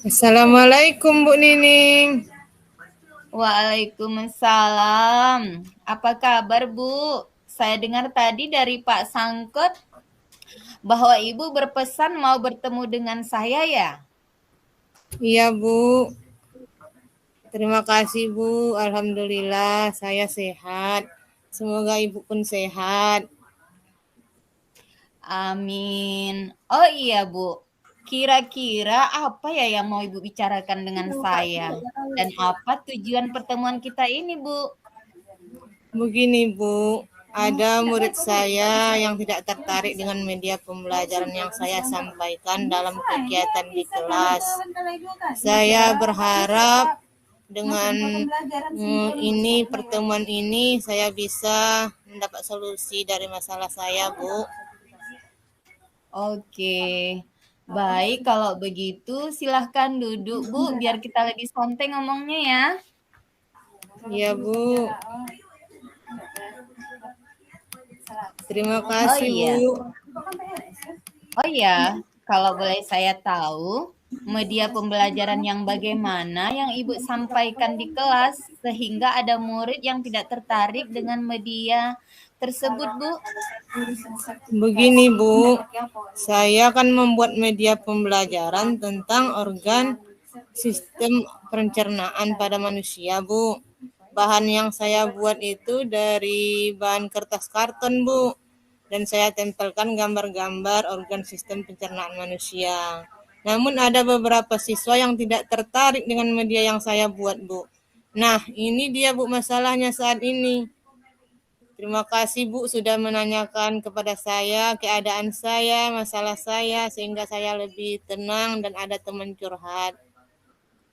Assalamualaikum Bu Nining. Waalaikumsalam. Apa kabar, Bu? Saya dengar tadi dari Pak Sangkut bahwa Ibu berpesan mau bertemu dengan saya ya? Iya Bu, terima kasih Bu. Alhamdulillah saya sehat. Semoga Ibu pun sehat. Amin. Oh iya, Bu. Kira-kira apa ya yang mau Ibu bicarakan dengan saya? Dan apa tujuan pertemuan kita ini, Bu? Begini Bu, ada murid saya yang tidak tertarik dengan media pembelajaran yang saya sampaikan dalam kegiatan di kelas. Saya berharap dengan ini pertemuan ini saya bisa mendapat solusi dari masalah saya Bu. Oke. Baik, kalau begitu silahkan duduk, Bu, biar kita lebih santai ngomongnya ya. Iya Bu, terima Oh kasih Bu. iya. Oh ya, kalau boleh saya tahu, media pembelajaran yang bagaimana yang Ibu sampaikan di kelas sehingga ada murid yang tidak tertarik dengan media tersebut, Bu? Begini Bu, saya akan membuat media pembelajaran tentang organ sistem pencernaan pada manusia Bu. Bahan yang saya buat itu dari bahan kertas karton Bu. Dan saya tempelkan gambar-gambar organ sistem pencernaan manusia. Namun ada beberapa siswa yang tidak tertarik dengan media yang saya buat Bu. Nah ini dia Bu masalahnya saat ini. Terima kasih Bu sudah menanyakan kepada saya keadaan saya, masalah saya, sehingga saya lebih tenang dan ada teman curhat.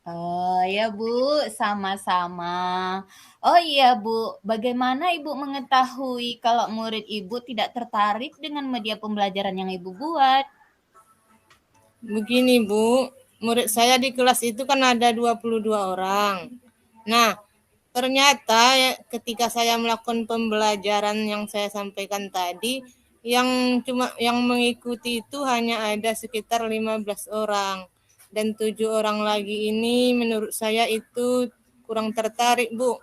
Oh ya, Bu, sama-sama. Oh iya, Bu, bagaimana Ibu mengetahui kalau murid Ibu tidak tertarik dengan media pembelajaran yang Ibu buat? Begini Bu, murid saya di kelas itu kan ada 22 orang. Nah, ternyata ketika saya melakukan pembelajaran yang saya sampaikan tadi, yang mengikuti itu hanya ada sekitar 15 orang. Dan 7 orang lagi ini menurut saya itu kurang tertarik, Bu.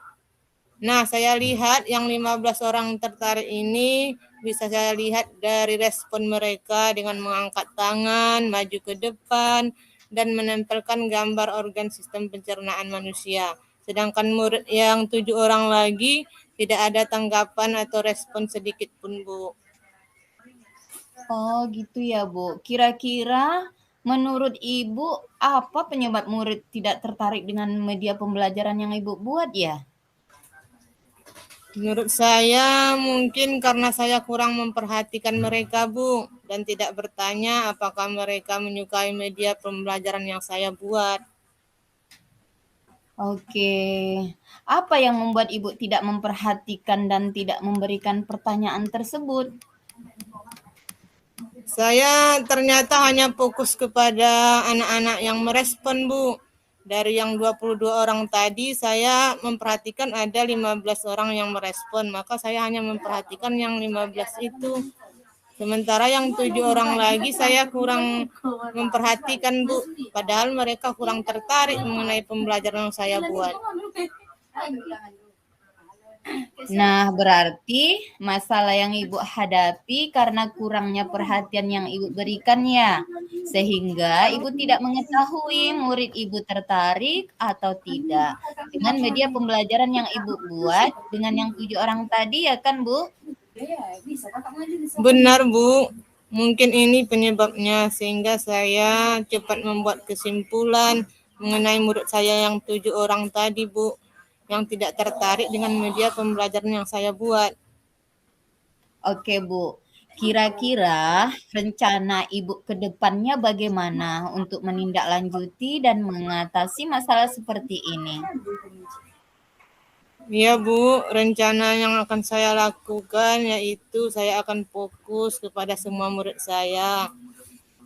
Nah, saya lihat yang 15 orang tertarik ini bisa saya lihat dari respon mereka dengan mengangkat tangan, maju ke depan, dan menempelkan gambar organ sistem pencernaan manusia. Sedangkan murid yang 7 orang lagi tidak ada tanggapan atau respon sedikit pun, Bu. Oh gitu ya, Bu. Kira-kira menurut Ibu apa penyebab murid tidak tertarik dengan media pembelajaran yang Ibu buat ya? Menurut saya mungkin karena saya kurang memperhatikan mereka, Bu, dan tidak bertanya apakah mereka menyukai media pembelajaran yang saya buat. Oke. Apa yang membuat Ibu tidak memperhatikan dan tidak memberikan pertanyaan tersebut? Saya ternyata hanya fokus kepada anak-anak yang merespon, Bu. Dari yang 22 orang tadi, saya memperhatikan ada 15 orang yang merespon, maka saya hanya memperhatikan yang 15 itu. Sementara yang 7 orang lagi saya kurang memperhatikan, Bu. Padahal mereka kurang tertarik mengenai pembelajaran yang saya buat. Nah, berarti masalah yang Ibu hadapi karena kurangnya perhatian yang Ibu berikan ya, sehingga Ibu tidak mengetahui murid Ibu tertarik atau tidak dengan media pembelajaran yang Ibu buat dengan yang 7 orang tadi ya kan, Bu? Benar, Bu. Mungkin ini penyebabnya sehingga saya cepat membuat kesimpulan mengenai murid saya yang 7 orang tadi, Bu, yang tidak tertarik dengan media pembelajaran yang saya buat. Oke, Bu. Kira-kira rencana Ibu ke depannya bagaimana untuk menindaklanjuti dan mengatasi masalah seperti ini? Iya, Bu, rencana yang akan saya lakukan yaitu saya akan fokus kepada semua murid saya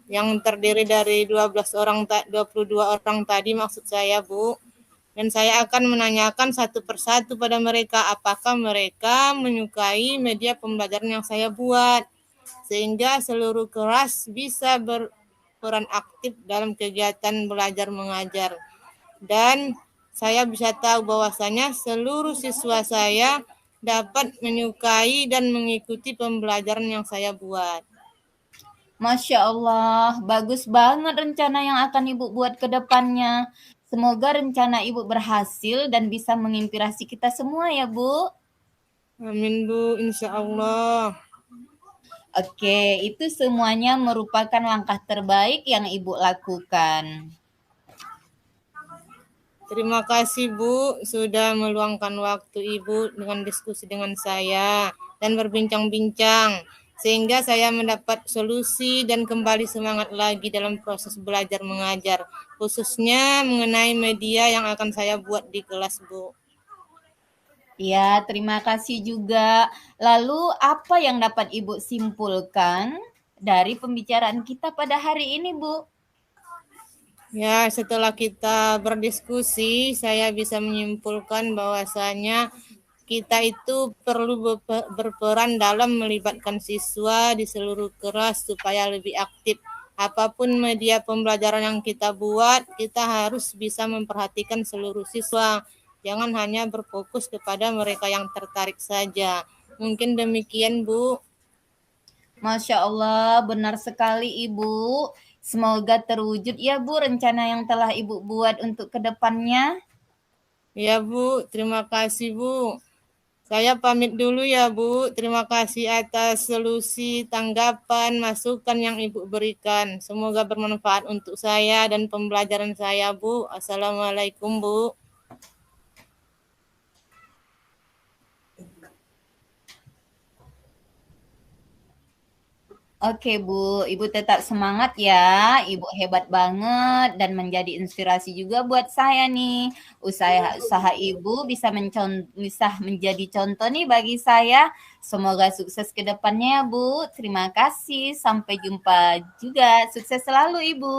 yang terdiri dari 12 orang 22 orang tadi maksud saya, Bu. Dan saya akan menanyakan satu persatu pada mereka apakah mereka menyukai media pembelajaran yang saya buat. Sehingga seluruh kelas bisa berperan aktif dalam kegiatan belajar mengajar. Dan saya bisa tahu bahwasanya seluruh siswa saya dapat menyukai dan mengikuti pembelajaran yang saya buat. Masya Allah, bagus banget rencana yang akan Ibu buat ke depannya. Semoga rencana Ibu berhasil dan bisa menginspirasi kita semua ya, Bu. Amin Bu, insya Allah. Oke, itu semuanya merupakan langkah terbaik yang Ibu lakukan. Terima kasih Bu sudah meluangkan waktu Ibu dengan diskusi dengan saya dan berbincang-bincang sehingga saya mendapat solusi dan kembali semangat lagi dalam proses belajar mengajar, khususnya mengenai media yang akan saya buat di kelas Bu. Ya, terima kasih juga. Lalu apa yang dapat Ibu simpulkan dari pembicaraan kita pada hari ini, Bu? Ya, setelah kita berdiskusi, saya bisa menyimpulkan bahwasanya kita itu perlu berperan dalam melibatkan siswa di seluruh kelas supaya lebih aktif. Apapun media pembelajaran yang kita buat, kita harus bisa memperhatikan seluruh siswa. Jangan hanya berfokus kepada mereka yang tertarik saja. Mungkin demikian, Bu. Masya Allah, benar sekali Ibu. Semoga terwujud ya Bu rencana yang telah Ibu buat untuk kedepannya. Ya, Bu. Terima kasih, Bu. Saya pamit dulu ya Bu. Terima kasih atas solusi, tanggapan, masukan yang Ibu berikan. Semoga bermanfaat untuk saya dan pembelajaran saya Bu. Assalamualaikum Bu. Oke Bu, Ibu tetap semangat ya. Ibu hebat banget dan menjadi inspirasi juga buat saya nih. Usaha Ibu bisa menjadi contoh nih bagi saya. Semoga sukses ke depannya ya Bu. Terima kasih. Sampai jumpa juga. Sukses selalu Ibu.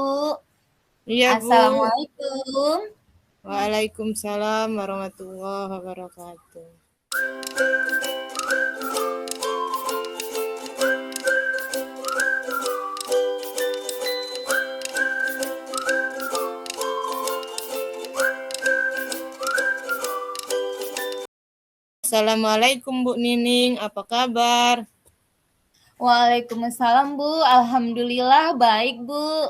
Iya Bu. Assalamualaikum. Waalaikumsalam warahmatullahi wabarakatuh. Assalamualaikum Bu Nining, apa kabar? Waalaikumsalam Bu. Alhamdulillah baik Bu.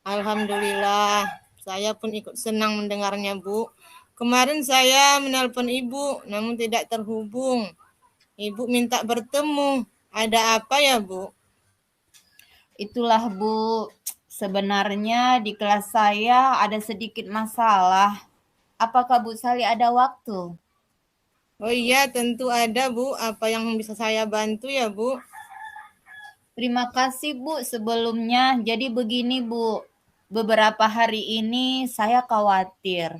Alhamdulillah, saya pun ikut senang mendengarnya Bu. Kemarin saya menelpon Ibu, namun tidak terhubung. Ibu minta bertemu. Ada apa ya, Bu? Itulah Bu, sebenarnya di kelas saya ada sedikit masalah. Apakah Bu Sali ada waktu? Oh iya, tentu ada, Bu. Apa yang bisa saya bantu ya, Bu? Terima kasih Bu sebelumnya. Jadi begini Bu, beberapa hari ini saya khawatir.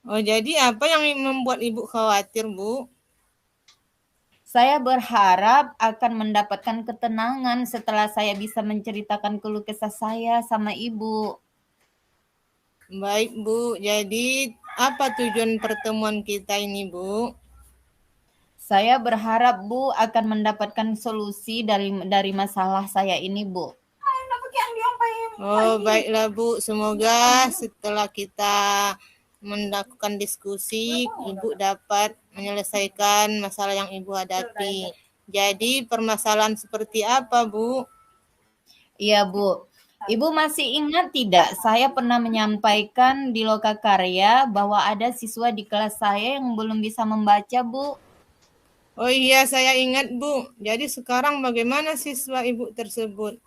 Oh, jadi apa yang membuat Ibu khawatir, Bu? Saya berharap akan mendapatkan ketenangan setelah saya bisa menceritakan keluh kesah saya sama Ibu. Baik, Bu. Jadi, apa tujuan pertemuan kita ini, Bu? Saya berharap Bu akan mendapatkan solusi dari masalah saya ini, Bu. Oh, baiklah, Bu. Semoga setelah kita melakukan diskusi, Ibu dapat menyelesaikan masalah yang Ibu hadapi. Jadi, permasalahan seperti apa, Bu? Iya, Bu. Ibu masih ingat tidak, saya pernah menyampaikan di Lokakarya bahwa ada siswa di kelas saya yang belum bisa membaca, Bu. Oh iya, saya ingat, Bu. Jadi sekarang bagaimana siswa Ibu tersebut?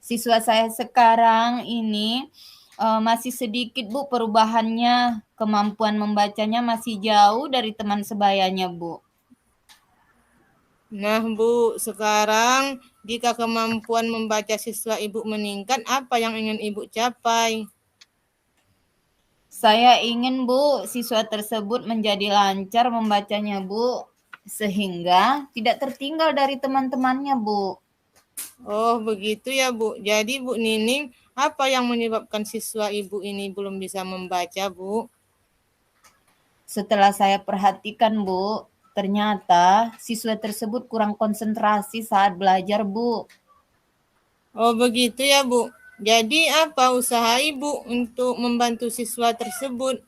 Siswa saya sekarang ini masih sedikit, Bu, perubahannya. Kemampuan membacanya masih jauh dari teman sebayanya, Bu. Nah, Bu, sekarang jika kemampuan membaca siswa Ibu meningkat, apa yang ingin Ibu capai? Saya ingin, Bu, siswa tersebut menjadi lancar membacanya, Bu, sehingga tidak tertinggal dari teman-temannya, Bu. Oh, begitu ya, Bu. Jadi, Bu Nining, apa yang menyebabkan siswa Ibu ini belum bisa membaca, Bu? Setelah saya perhatikan, Bu, ternyata siswa tersebut kurang konsentrasi saat belajar, Bu. Oh begitu ya Bu. Jadi apa usaha Ibu untuk membantu siswa tersebut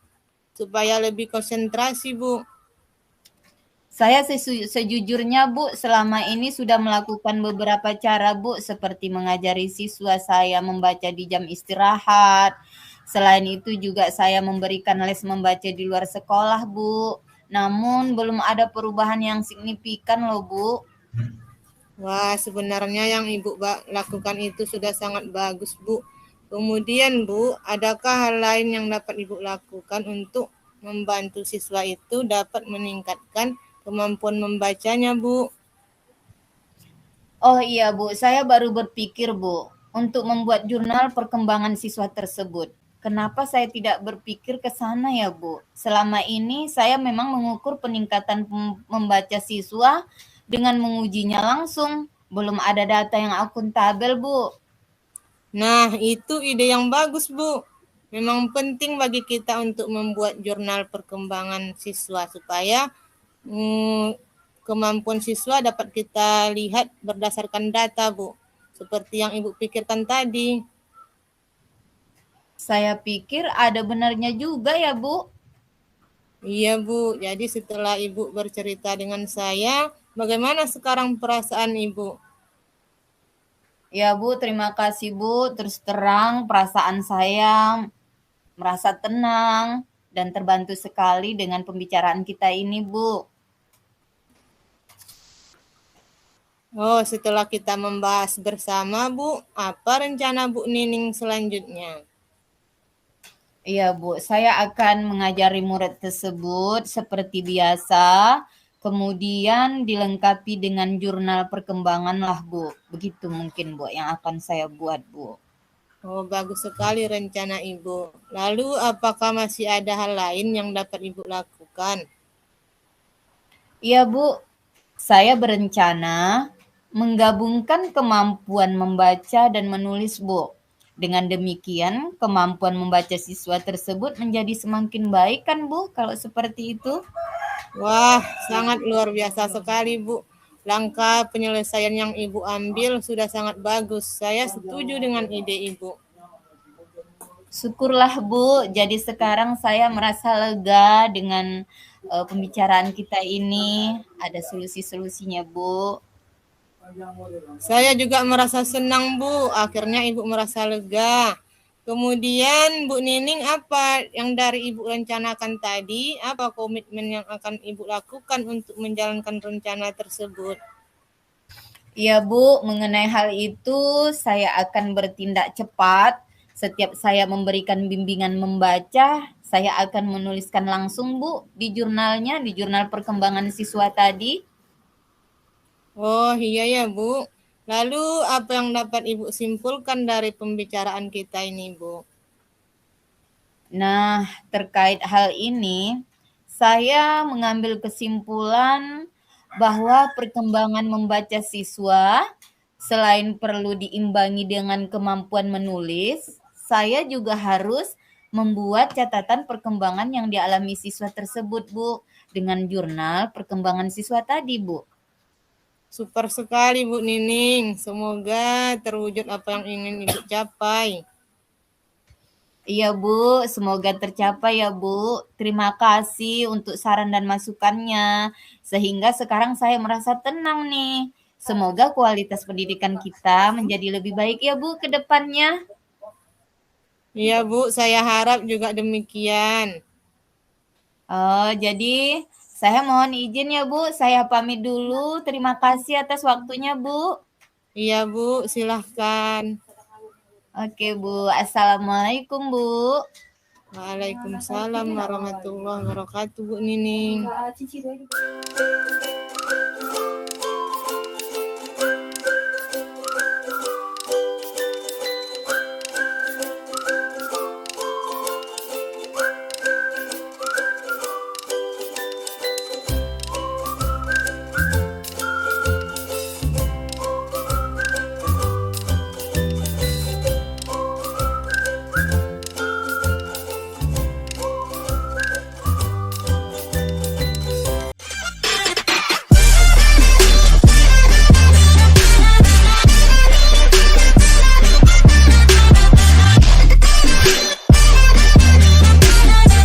supaya lebih konsentrasi Bu? Saya sejujurnya Bu, selama ini sudah melakukan beberapa cara Bu, seperti mengajari siswa saya membaca di jam istirahat. Selain itu juga saya memberikan les membaca di luar sekolah Bu. Namun belum ada perubahan yang signifikan loh Bu. Wah, sebenarnya yang Ibu lakukan itu sudah sangat bagus, Bu. Kemudian, Bu, adakah hal lain yang dapat Ibu lakukan untuk membantu siswa itu dapat meningkatkan kemampuan membacanya, Bu? Oh iya Bu, saya baru berpikir Bu, untuk membuat jurnal perkembangan siswa tersebut. Kenapa saya tidak berpikir ke sana ya Bu? Selama ini saya memang mengukur peningkatan membaca siswa dengan mengujinya langsung. Belum ada data yang akuntabel Bu. Nah, itu ide yang bagus, Bu. Memang penting bagi kita untuk membuat jurnal perkembangan siswa supaya kemampuan siswa dapat kita lihat berdasarkan data, Bu. Seperti yang Ibu pikirkan tadi. Saya pikir ada benarnya juga ya Bu. Iya, Bu. Jadi setelah Ibu bercerita dengan saya, bagaimana sekarang perasaan Ibu? Ya Bu, terima kasih Bu. Terus terang perasaan saya merasa tenang dan terbantu sekali dengan pembicaraan kita ini Bu. Oh, setelah kita membahas bersama, Bu, apa rencana Bu Nining selanjutnya? Iya Bu, saya akan mengajari murid tersebut seperti biasa, kemudian dilengkapi dengan jurnal perkembangan lah Bu. Begitu mungkin Bu yang akan saya buat Bu. Oh, bagus sekali rencana Ibu. Lalu, apakah masih ada hal lain yang dapat Ibu lakukan? Iya Bu, saya berencana menggabungkan kemampuan membaca dan menulis Bu. Dengan demikian, kemampuan membaca siswa tersebut menjadi semakin baik kan Bu kalau seperti itu? Wah, sangat luar biasa sekali, Bu. Langkah penyelesaian yang Ibu ambil sudah sangat bagus. Saya setuju dengan ide Ibu. Syukurlah Bu, jadi sekarang saya merasa lega dengan pembicaraan kita ini. Ada solusi-solusinya Bu. Saya juga merasa senang, Bu. Akhirnya Ibu merasa lega. Kemudian, Bu Nining, apa yang dari Ibu rencanakan tadi? Apa komitmen yang akan Ibu lakukan untuk menjalankan rencana tersebut? Iya Bu, mengenai hal itu saya akan bertindak cepat. Setiap saya memberikan bimbingan membaca, saya akan menuliskan langsung Bu di jurnalnya, di jurnal perkembangan siswa tadi. Oh iya ya Bu. Lalu apa yang dapat Ibu simpulkan dari pembicaraan kita ini Bu? Nah, terkait hal ini, saya mengambil kesimpulan bahwa perkembangan membaca siswa selain perlu diimbangi dengan kemampuan menulis, saya juga harus membuat catatan perkembangan yang dialami siswa tersebut, Bu, dengan jurnal perkembangan siswa tadi, Bu. Super sekali Bu Nining. Semoga terwujud apa yang ingin Ibu capai. Iya Bu, semoga tercapai ya Bu. Terima kasih untuk saran dan masukannya. Sehingga sekarang saya merasa tenang nih. Semoga kualitas pendidikan kita menjadi lebih baik ya Bu ke depannya. Iya Bu, saya harap juga demikian. Oh, jadi saya mohon izin ya Bu, saya pamit dulu. Terima kasih atas waktunya Bu. Iya Bu, silahkan. Oke Bu, Assalamualaikum Bu. Waalaikumsalam warahmatullahi wabarakatuh Bu Nining.